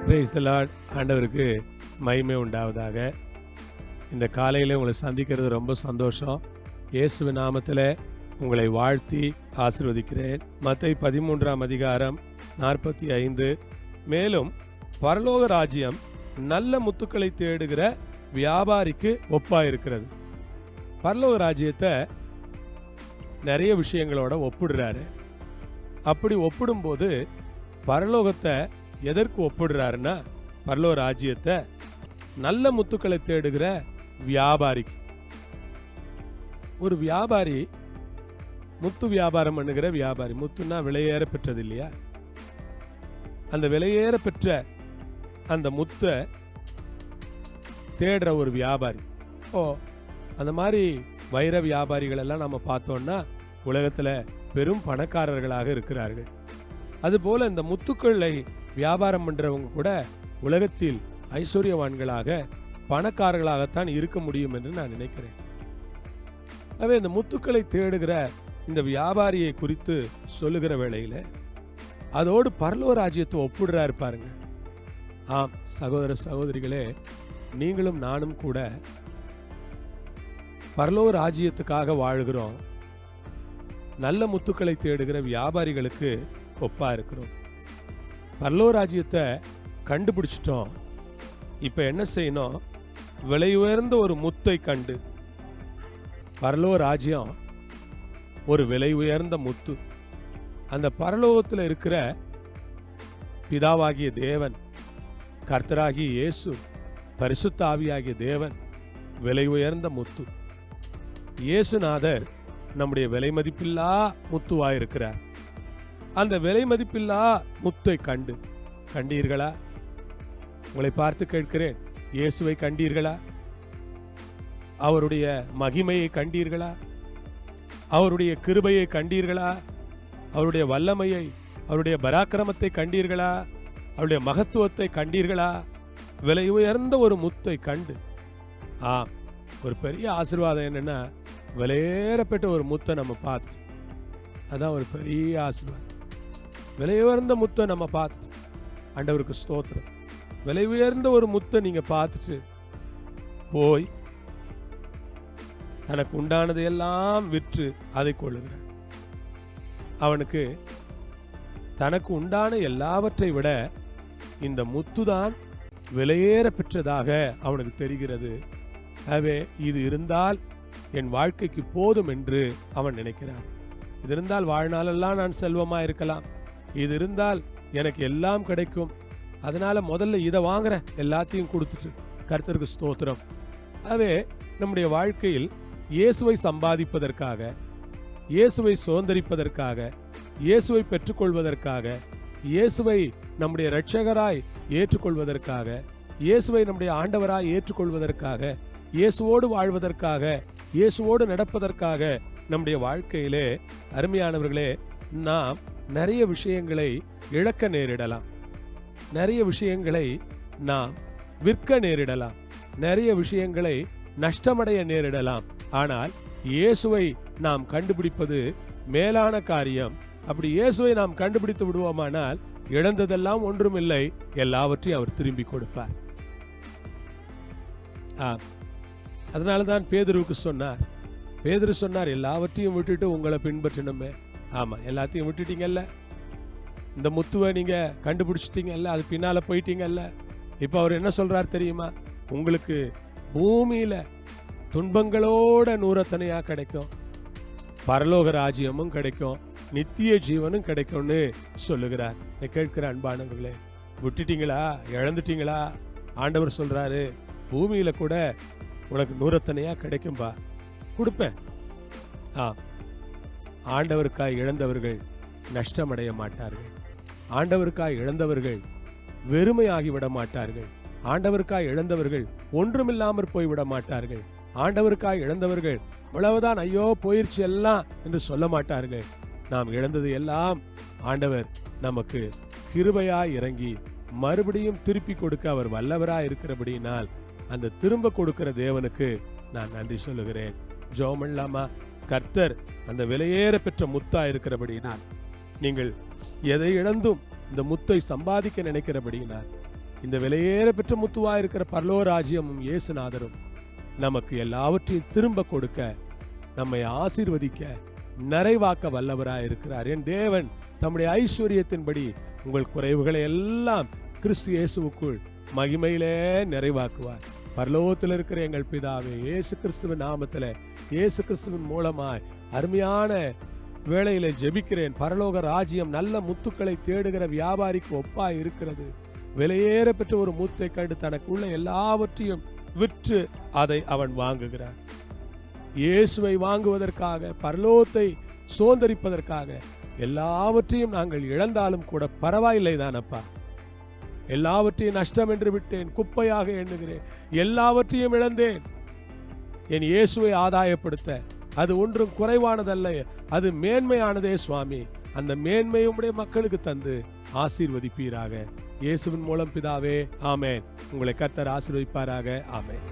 Praise the Lord. ஆண்டவருக்கு மகிமை உண்டாவதாக. இந்த காலையில் உங்களை சந்திக்கிறது ரொம்ப சந்தோஷம். இயேசுவின் நாமத்தில் உங்களை வாழ்த்தி ஆசீர்வதிக்கிறேன். மத்தேயு 13:45. மேலும் பரலோக ராஜ்யம் நல்ல முத்துக்களை தேடுகிற வியாபாரிக்கு ஒப்பாயிருக்கிறது. பரலோக ராஜ்யத்தை நிறைய விஷயங்களோட ஒப்பிடுறாரு. அப்படி ஒப்பிடும்போது பரலோகத்தை எதற்கு ஒப்பிடுறாருன்னா, பரலோக ராஜ்யத்தை நல்ல முத்துக்களை தேடுகிற வியாபாரிக்கு. ஒரு வியாபாரி, முத்து வியாபாரம் பண்ணுகிற வியாபாரி. முத்துன்னா விலையேற பெற்றது இல்லையா? அந்த விலையேற பெற்ற அந்த முத்தை தேடுற ஒரு வியாபாரி. அந்த மாதிரி வைர வியாபாரிகள் எல்லாம் நம்ம பார்த்தோம்னா உலகத்தில் பெரும் பணக்காரர்களாக இருக்கிறார்கள். அதுபோல இந்த முத்துக்களை வியாபாரம் பண்றவங்க கூட உலகத்தில் ஐஸ்வர்யவான்களாக பணக்காரர்களாகத்தான் இருக்க முடியும் என்று நான் நினைக்கிறேன். எனவே இந்த முத்துக்களை தேடுகிற இந்த வியாபாரியை குறித்து சொல்லுகிற வேளையில அதோடு பரலோக ராஜ்யத்தை ஒப்பிடுறாரு பாருங்க. ஆம் சகோதர சகோதரிகளே, நீங்களும் நானும் கூட பரலோக ராஜ்யத்துக்காக வாழுகிறோம். நல்ல முத்துக்களை தேடுகிற வியாபாரிகளுக்கு ஒப்பா இருக்கிறோம். பரலோக ராஜ்யத்தை கண்டுபிடிச்சிட்டோம். இப்ப என்ன செய்யணும்? விலை உயர்ந்த ஒரு முத்தை கண்டு, பரலோக ராஜ்யம் ஒரு விலை உயர்ந்த முத்து. அந்த பரலோகத்தில் இருக்கிற பிதாவாகிய தேவன், கர்த்தராகிய இயேசு, பரிசுத்த ஆவியாகிய தேவன் விலை உயர்ந்த முத்து. இயேசுநாதர் நம்முடைய விலை மதிப்பில்லா முத்துவாயிருக்கிறார். அந்த விலை மதிப்பில்லா முத்தை கண்டீர்களா? உங்களை பார்த்து கேட்கிறேன், இயேசுவை கண்டீர்களா? அவருடைய மகிமையை கண்டீர்களா? அவருடைய கிருபையை கண்டீர்களா? அவருடைய வல்லமையை, அவருடைய பராக்கிரமத்தை கண்டீர்களா? அவருடைய மகத்துவத்தை கண்டீர்களா? விலை உயர்ந்த ஒரு முத்தை கண்டு, ஒரு பெரிய ஆசீர்வாதம் என்னன்னா, விலையேறப்பட்ட ஒரு முத்தை நம்ம பார்த்துட்டு, அதான் ஒரு பெரிய ஆசீர்வாதம். விலை உயர்ந்த முத்தை நம்ம பார்த்துட்டு, ஆண்டவருக்கு ஸ்தோத்திரம். விலை உயர்ந்த ஒரு முத்தை நீங்க பார்த்துட்டு போய் தனக்கு உண்டானதையெல்லாம் விற்று அதை கொள்ளுகிறார். அவனுக்கு தனக்கு உண்டான எல்லாவற்றை விட இந்த முத்துதான் விலையேற பெற்றதாக அவனுக்கு தெரிகிறது. ஆகவே இது இருந்தால் என் வாழ்க்கைக்கு போதும் என்று அவன் நினைக்கிறான். இது இருந்தால் வாழ்நாளெல்லாம் நான் செல்வமா இருக்கலாம், இது இருந்தால் எனக்கு எல்லாம் கிடைக்கும், அதனால முதல்ல இதை வாங்குறேன், எல்லாத்தையும் கொடுத்துட்டு. கர்த்தருக்கு ஸ்தோத்திரம். ஆகவே நம்முடைய வாழ்க்கையில் இயேசுவை சம்பாதிப்பதற்காக, இயேசுவை சுதந்தரிப்பதற்காக, இயேசுவை பெற்றுக்கொள்வதற்காக, இயேசுவை நம்முடைய இரட்சகராய் ஏற்றுக்கொள்வதற்காக, இயேசுவை நம்முடைய ஆண்டவராய் ஏற்றுக்கொள்வதற்காக, இயேசுவோடு வாழ்வதற்காக, இயேசுவோடு நடப்பதற்காக நம்முடைய வாழ்க்கையிலே அருமையானவர்களே, நாம் நிறைய விஷயங்களை இழக்க நேரிடலாம். நிறைய விஷயங்களை நாம் விற்க நேரிடலாம். நிறைய விஷயங்களை நஷ்டமடைய நேரிடலாம். ஆனால் இயேசுவை நாம் கண்டுபிடிப்பது மேலான காரியம். அப்படி இயேசுவை நாம் கண்டுபிடித்து விடுவோமானால் இழந்ததெல்லாம் ஒன்றுமில்லை, எல்லாவற்றையும் அவர் திரும்பி கொடுப்பார். அதனாலதான் பேதுருவுக்கு சொன்னார், பேதுரு சொன்னார், எல்லாவற்றையும் விட்டுட்டு உங்களை பின்பற்றணுமே. ஆமா, எல்லாத்தையும் விட்டுட்டீங்கல்ல, இந்த முத்துவை நீங்க கண்டுபிடிச்சிட்டீங்கல்ல, அது பின்னால போயிட்டீங்கல்ல. இப்ப அவர் என்ன சொல்றார் தெரியுமா? உங்களுக்கு பூமியில துன்பங்களோட நூறத்தனையா கிடைக்கும், பரலோக ராஜ்யமும் கிடைக்கும், நித்திய ஜீவனும் கிடைக்கும்னு சொல்லுகிறார். கேட்கிற அன்பானவர்களே, விட்டுட்டீங்களா? இழந்துட்டீங்களா? ஆண்டவர் சொல்றாரு, பூமியில கூட உனக்கு நூறத்தனையா கிடைக்கும்பா, கொடுப்பேன். ஆண்டவருக்காய் இழந்தவர்கள் நஷ்டமடைய மாட்டார்கள். ஆண்டவருக்காய் இழந்தவர்கள் வெறுமையாகிவிட மாட்டார்கள். ஆண்டவருக்காய் இழந்தவர்கள் ஒன்றுமில்லாமற் போய்விட மாட்டார்கள். ஆண்டவருக்காய் இழந்தவர்கள் அவ்வளவுதான், ஐயோ போயிருச்சு எல்லாம் என்று சொல்ல மாட்டார்கள். நாம் இழந்தது எல்லாம் ஆண்டவர் நமக்கு கிருபையாய் இறங்கி மறுபடியும் திருப்பி கொடுக்க அவர் வல்லவராய் இருக்கிறபடியினால் அந்த திரும்ப கொடுக்கிற தேவனுக்கு நான் நன்றி சொல்லுகிறேன். ஜெபம் பண்ணலாமா? கர்த்தர் அந்த விலையேற பெற்ற முத்தா இருக்கிறபடியினால், நீங்கள் எதை இழந்தும் இந்த முத்தை சம்பாதிக்க நினைக்கிறபடியினால், இந்த விலையேற பெற்ற முத்துவா இருக்கிற பரலோக ராஜ்யமும் இயேசுநாதரும் நமக்கு எல்லாவற்றையும் திரும்ப கொடுக்க, நம்மை ஆசீர்வதிக்க, நிறைவாக்க வல்லவராய் இருக்கிறார். என் தேவன் தம்முடைய ஐஸ்வர்யத்தின்படி உங்கள் குறைவுகளை எல்லாம் கிறிஸ்து இயேசுவுக்குள் மகிமையிலே நிறைவாக்குவார். பரலோகத்தில் இருக்கிற எங்கள் பிதாவே, இயேசு கிறிஸ்துவின் நாமத்தில், இயேசு கிறிஸ்துவின் மூலமாய் அருமையான வேளையில ஜெபிக்கிறேன். பரலோக ராஜ்யம் நல்ல முத்துக்களை தேடுகிற வியாபாரிக்கு ஒப்பாய் இருக்கிறது. விலையேற பெற்ற ஒரு முத்தை கண்டு தனக்குள்ள எல்லாவற்றையும் விற்று அதை அவன் வாங்குகிறான். இயேசுவை வாங்குவதற்காக, பரலோகத்தை சுதந்தரிப்பதற்காக எல்லாவற்றையும் நாங்கள் இழந்தாலும் கூட பரவாயில்லை தானப்பா. எல்லாவற்றையும் நஷ்டம் என்று விட்டேன், குப்பையாக எண்ணுகிறேன், எல்லாவற்றையும் இழந்தேன். என் இயேசுவை ஆதாயப்படுத்த அது ஒன்றும் குறைவானதல்ல, அது மேன்மையானதே சுவாமி. அந்த மேன்மையை உம்முடைய மக்களுக்கு தந்து ஆசீர்வதிப்பீராக. இயேசுவின் மூலம் பிதாவே, ஆமென். உங்களை கர்த்தர் ஆசீர்வதிப்பாராக. ஆமென்.